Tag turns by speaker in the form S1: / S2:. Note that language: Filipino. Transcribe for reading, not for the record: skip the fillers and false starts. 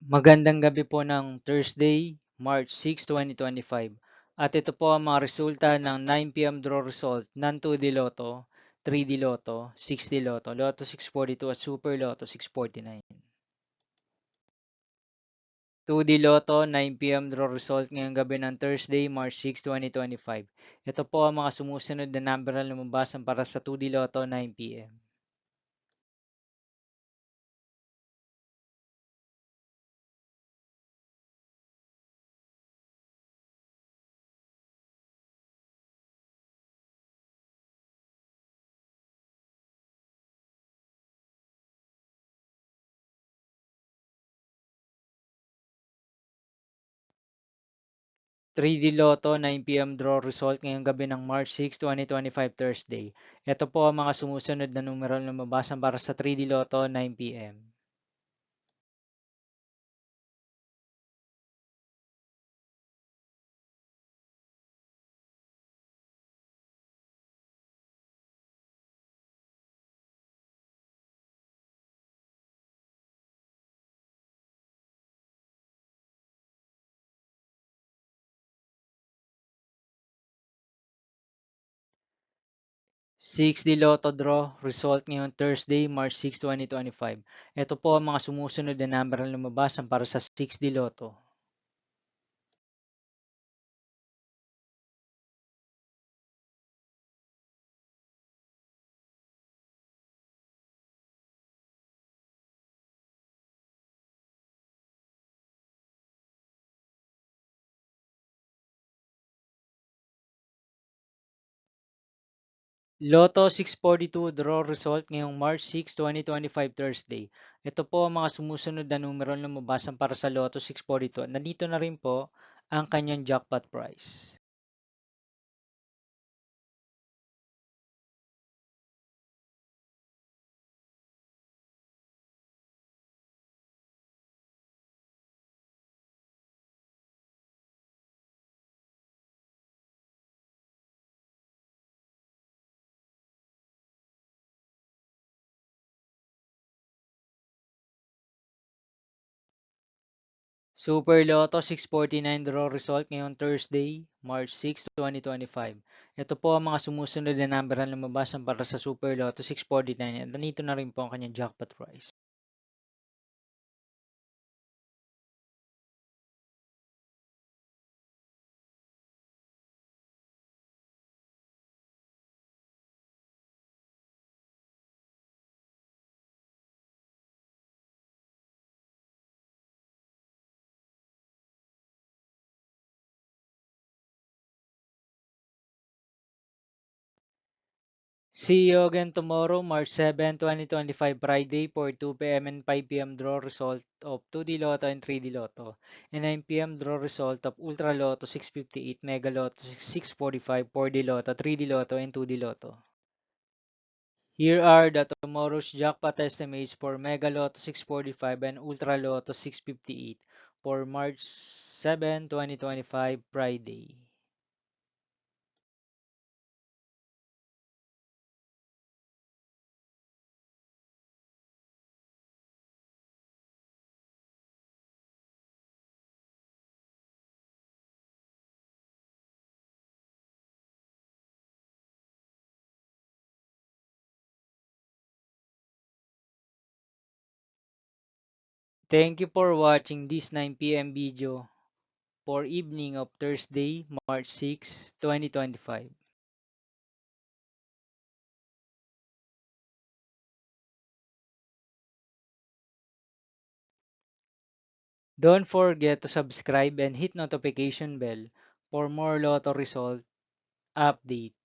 S1: Magandang gabi po ng Thursday, March 6, 2025. At ito po ang mga resulta ng 9 p.m. draw result ng 2D Lotto, 3D Lotto, 6D Lotto, Lotto 642 at Super Lotto 649. 2D Lotto, 9 p.m. draw result ngayong gabi ng Thursday, March 6, 2025. Ito po ang mga sumusunod na number na lumabasan para sa 2D Lotto 9 p.m. 3D Lotto 9 p.m. draw result ngayong gabi ng March 6, 2025 Thursday. Ito po ang mga sumusunod na numeral na mabasan para sa 3D Lotto 9 p.m. 6D Lotto draw result ngayong Thursday, March 6, 2025. Ito po ang mga sumusunod na number na lumabasan para sa 6D Lotto. 'Lotto 642 draw result ngayong March 6, 2025 Thursday. Ito po ang mga sumusunod na numero na mabasan para sa Lotto 642. Nandito na rin po ang kanyang jackpot price. Super Lotto 649 draw result ngayong Thursday, March 6, 2025. Ito po ang mga sumusunod na number na lumabasan para sa Super Lotto 649 at nandito na rin po ang kanyang jackpot price. See you again tomorrow, March 7, 2025, Friday for 2 p.m. and 5 p.m. draw result of 2D Lotto and 3D Lotto, and 9 p.m. draw result of Ultra Lotto 658, Mega Lotto 645, 4D Lotto, 3D Lotto, and 2D Lotto. Here are the tomorrow's jackpot estimates for Mega Lotto 645 and Ultra Lotto 658 for March 7, 2025, Friday. Thank you for watching this 9 p.m. video for evening of Thursday, March 6, 2025. Don't forget to subscribe and hit notification bell for more Lotto result update.